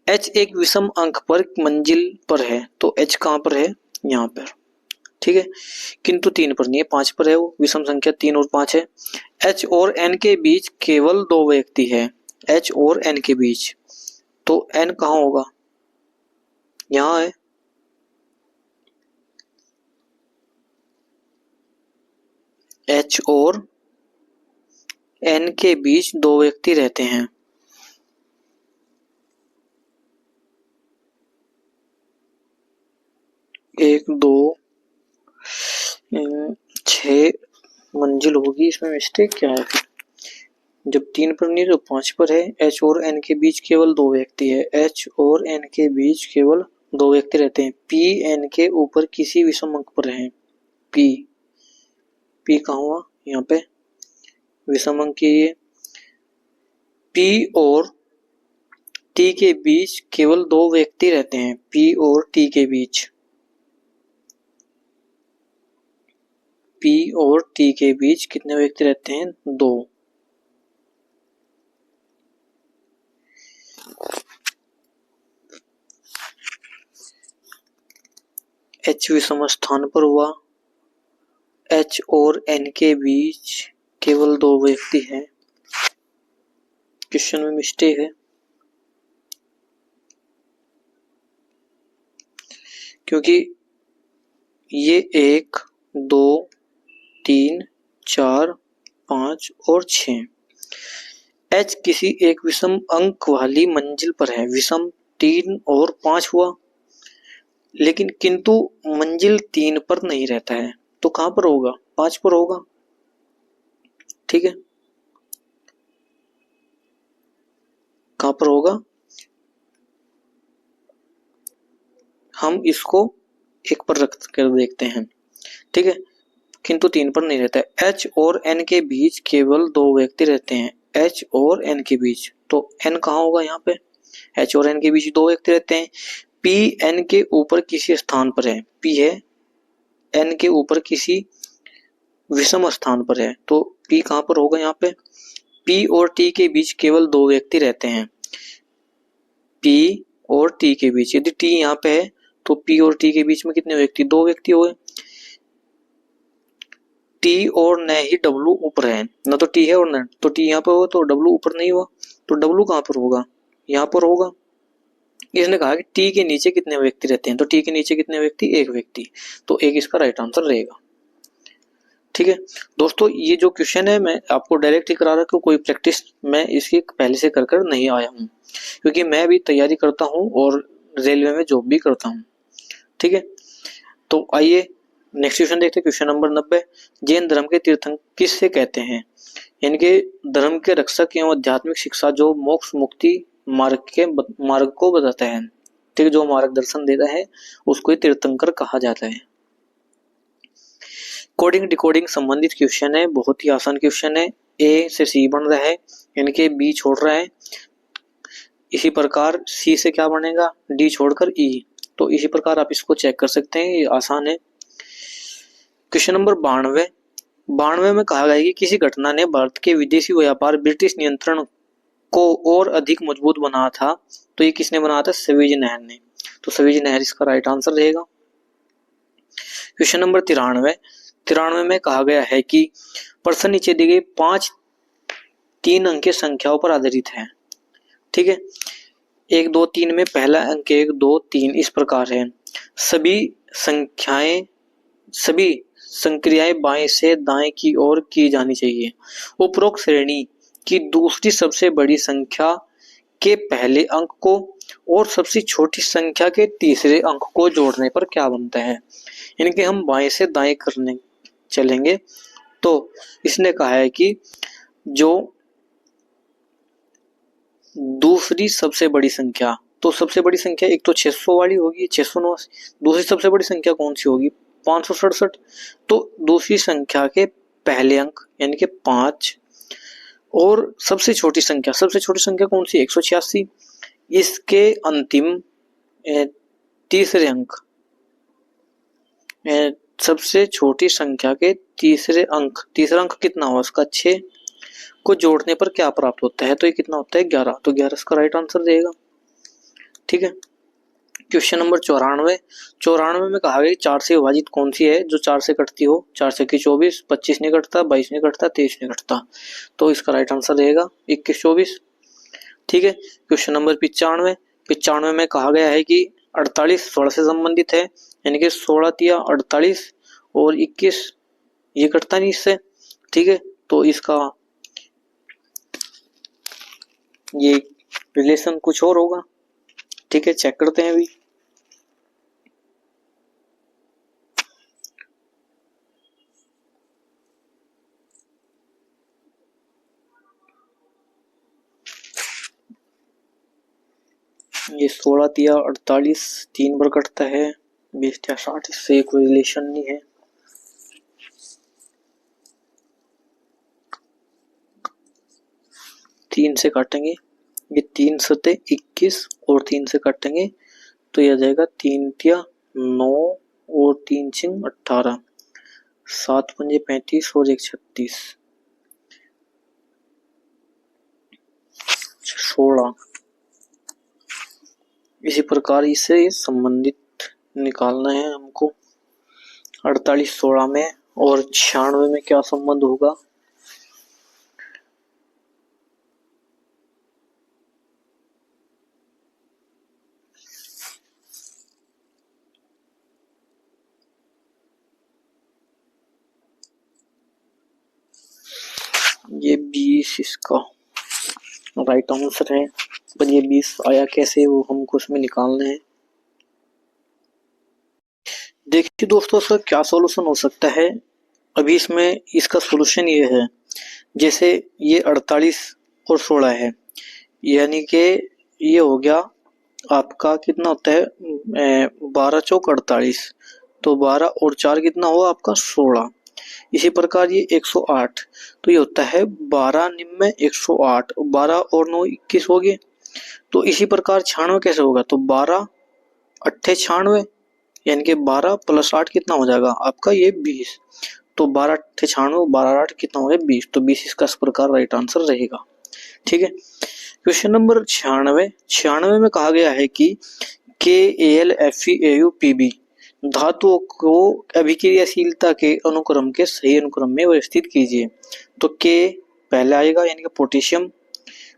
A: H एक विषम अंक पर मंजिल पर है, तो H कहां पर है? यहाँ पर, ठीक है। किंतु 3 पर नहीं है, 5 पर है। वो विषम संख्या 3 और 5 है। H और N के बीच केवल 2 व्यक्ति है। H और N के बीच, तो N कहाँ होगा? यहाँ है। H और N के बीच 2 व्यक्ति रहते हैं। एक दो 6 मंजिल होगी, इसमें मिस्टेक क्या है? जब 3 पर नहीं तो 5 पर है। H और N के बीच केवल 2 व्यक्ति है। H और N के बीच केवल 2 व्यक्ति रहते हैं। P N के ऊपर किसी विषम अंक पर है। P कहाँ हुआ? यहाँ पे विषम अंक ये। P और T के बीच केवल 2 व्यक्ति रहते हैं। P और T के बीच, P और T के बीच कितने व्यक्ति रहते हैं? 2। H विषम स्थान पर हुआ। H और N के बीच केवल 2 व्यक्ति हैं। क्वेश्चन में मिस्टेक है, क्योंकि ये 1 2 3 4 5 और 6। H किसी एक विषम अंक वाली मंजिल पर है। विषम 3 और 5 हुआ, लेकिन किंतु मंजिल 3 पर नहीं रहता है, तो कहां पर होगा? 5 पर होगा, ठीक है। कहां पर होगा? हम इसको 1 पर रख कर देखते हैं, ठीक है। किंतु 3 पर नहीं रहता है। H और N के बीच केवल 2 व्यक्ति रहते हैं। H और N के बीच, तो N कहाँ होगा? यहाँ पे। H और N के बीच 2 व्यक्ति रहते हैं। P N के ऊपर किसी स्थान पर है। P है N के ऊपर किसी विषम स्थान पर है, तो P कहाँ पर होगा? यहाँ पे। P और T के बीच केवल 2 व्यक्ति रहते हैं। P और T के बीच, यदि T यहाँ पे है तो P और T के बीच में कितने व्यक्ति? 2 व्यक्ति हो गए। T और न ही W ऊपर है, न तो T है और न तो T यहाँ पर हो, तो W ऊपर नहीं हुआ, तो W कहाँ पर होगा? यहाँ पर होगा। इसने कहा कि T के नीचे कितने व्यक्ति रहते हैं, तो T के नीचे कितने व्यक्ति? 1 व्यक्ति, तो 1 इसका राइट आंसर रहेगा, ठीक है। दोस्तों, ये जो क्वेश्चन है मैं आपको डायरेक्ट ही करा रहा हूँ, कोई प्रैक्टिस मैं इसकी पहले से कर नहीं आया हूँ, क्योंकि मैं भी तैयारी करता हूँ और रेलवे में जॉब भी करता हूँ, ठीक है। तो आइए नेक्स्ट क्वेश्चन देखते हैं। क्वेश्चन नंबर 90, जैन धर्म के तीर्थंकर किससे कहते हैं? इनके धर्म के रक्षक एवं आध्यात्मिक शिक्षा जो मोक्ष मुक्ति मार्ग को बताता है, ठीक है, जो मार्गदर्शन देता है उसको तीर्थंकर कहा जाता है। कोडिंग डिकोडिंग संबंधित क्वेश्चन है, बहुत ही आसान क्वेश्चन है। ए से सी बन रहा है, इनके बी छोड़ रहा है। इसी प्रकार सी से क्या बनेगा, डी छोड़कर ई। तो इसी प्रकार आप इसको चेक कर सकते हैं, ये आसान है। क्वेश्चन नंबर 92 में कहा गया है कि किसी घटना ने भारत के विदेशी व्यापार ब्रिटिश नियंत्रण को और अधिक मजबूत बनाया था। तो ये किसने बनाया था, सवेज नहर ने। तो सवेज नहर इसका राइट आंसर रहेगा। क्वेश्चन नंबर 93 में कहा गया है कि प्रश्न नीचे दी गई 5 3 अंकीय संख्याओं पर आधारित है। ठीक है, 1 2 3 में पहला अंक 1 2 3 इस प्रकार है। सभी संक्रियाएं बाएं से दाएं की ओर की जानी चाहिए। उपरोक्त श्रेणी की दूसरी सबसे बड़ी संख्या के पहले अंक को और सबसे छोटी संख्या के तीसरे अंक को जोड़ने पर क्या बनता है। इनके हम बाएं से दाएं करने चलेंगे। तो इसने कहा है कि जो दूसरी सबसे बड़ी संख्या, तो सबसे बड़ी संख्या एक तो 600 वाली होगी, 609। दूसरी सबसे बड़ी संख्या कौन सी होगी, 567। तो दूसरी संख्या के पहले अंक यानी कि 5 और सबसे छोटी संख्या कौन सी, 186। इसके अंतिम तीसरे अंक, सबसे छोटी संख्या के तीसरा अंक कितना हुआ उसका, 6 को जोड़ने पर क्या प्राप्त होता है। तो ये कितना होता है, 11। तो 11 इसका राइट आंसर देगा। ठीक है, क्वेश्चन नंबर 94 में कहा गया 4 से विभाजित कौन सी है जो 4 से कटती हो। 4 से 24, 25 नहीं कटता, 22 नहीं कटता, 23 नहीं कटता। तो इसका राइट आंसर रहेगा 21 24। ठीक है, क्वेश्चन नंबर 95 में कहा गया है कि 48 16 से संबंधित है, यानी कि 16 तिया 48 और 21 ये कटता नहीं इससे। ठीक है, तो इसका ये रिलेशन कुछ और होगा। ठीक है, चेक करते हैं अभी। ये 16 तिया 48 3 पर कटता है, 20 तिया 60 इससे कोई रिलेशन नहीं है। तीन से काटेंगे, ये 3 सते 21 और 3 से काटेंगे तो यह जाएगा 3 तिया 9 और 3 छिंग 18, 7 पंजे 35 और 1 36 16। इसी प्रकार इससे संबंधित निकालना है हमको। 48 16 में और 96 में क्या संबंध होगा। ये 20 इसका राइट आंसर है, पर ये 20 आया कैसे वो हमको उसमें निकालना है। देखिए दोस्तों, इसका क्या सॉल्यूशन हो सकता है। अभी इसमें इसका सॉल्यूशन ये है, जैसे ये 48 और 16 है, यानी कि ये हो गया आपका कितना होता है 12 चौक 48, तो 12 और 4 कितना हुआ आपका 16। इसी प्रकार ये 108, तो ये होता है 12 निम्न 108, 12 और 9 21 हो गए। तो इसी प्रकार 96 कैसे होगा, तो 12 अट्ठे 96, यानी कि 12 प्लस 8 कितना हो जाएगा आपका ये 20। तो 12 अट्ठे 96, 12 8 कितना हो गया 20। तो 20 इसका इस प्रकार राइट आंसर रहेगा। ठीक है, क्वेश्चन नंबर 96 में कहा गया है कि KAlFeAuPb धातुओं को अभिक्रियाशीलता के अनुक्रम के सही अनुक्रम में व्यवस्थित कीजिए। तो K पहले आएगा यानी कि पोटेशियम,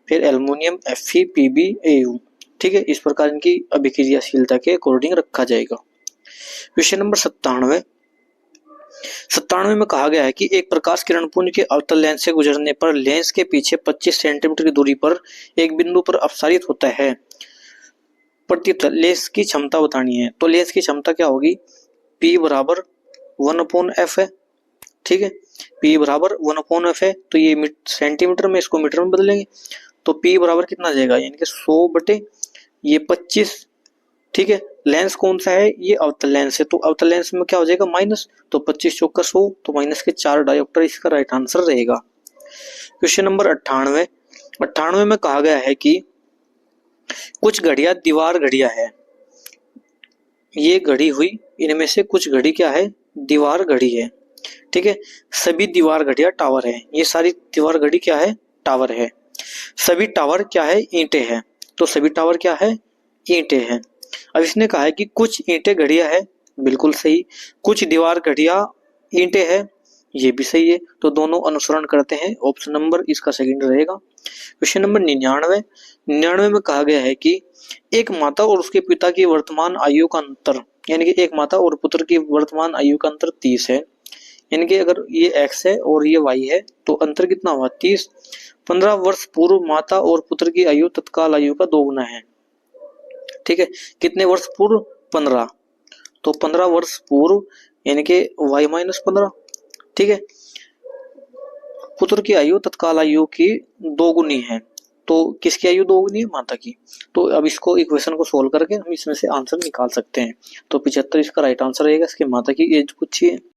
A: फिर एल्युमिनियम FePbAu। ठीक है, इस प्रकार इनकी अभिक्रियाशीलता के अकॉर्डिंग रखा जाएगा। क्वेश्चन नंबर 97 में कहा गया है कि एक प्रकाश किरण पुंज के अवतल लेंस से गुजरने पर लेंस के पीछे 25 सेंटीमीटर की दूरी पर एक बिंदु पर अपसारित होता है। प्रत्युत्तर लेंस की क्षमता बतानी है। तो लेंस की क्षमता क्या होगी, P बराबर 1/f है। ठीक है, P बराबर 1/f है, तो ये सेंटीमीटर में, इसको मीटर में बदलेंगे तो P बराबर कितना जाएगा, यानी कि 100 बटे ये 25। ठीक है, लेंस कौन सा है, ये अवतल लेंस है, तो अवतल लेंस में क्या हो जाएगा माइनस, तो 25 चौका 100, तो माइनस के 4 डायोप्टर इसका राइट आंसर रहेगा। क्वेश्चन नंबर 98 में कहा गया है कि कुछ घड़ियां दीवार घड़ियां है, ये घड़ी हुई, इनमें से कुछ घड़ी क्या है, दीवार घड़ी है। ठीक है, सभी दीवार घड़ियां टावर है, ये सारी दीवार घड़ी क्या है, टावर है। सभी टावर क्या है, ईंटें हैं, तो सभी टावर क्या है, ईंटें हैं। अब इसने कहा है कि कुछ ईंटें घड़ियां है, बिल्कुल सही। कुछ दीवार घड़ियां ईंटें है, ये भी सही है। तो दोनों अनुसरण करते हैं, ऑप्शन नंबर इसका सेकंड रहेगा। क्वेश्चन नंबर 99 में कहा गया है कि एक माता और उसके पिता की वर्तमान आयु का अंतर, यानी कि एक माता और पुत्र की वर्तमान आयु का अंतर 30 है। यानी कि अगर ये x है और ये y है तो अंतर कितना हुआ, 30। 15 वर्ष पूर्व माता और पुत्र की आयु तत्काल आयु का 2 गुना है। ठीक है, कितने वर्ष पूर्व, 15, तो 15 वर्ष पूर्व यानी कि y माइनस 15। ठीक है, पुत्र की आयु तत्काल आयु की 2 गुनी है, तो किसकी आयु 2 गुनी है, माता की। तो अब इसको इक्वेशन को सोल्व करके हम इसमें से आंसर निकाल सकते हैं। तो 75 इसका राइट आंसर रहेगा, इसके माता की एज पूछी है।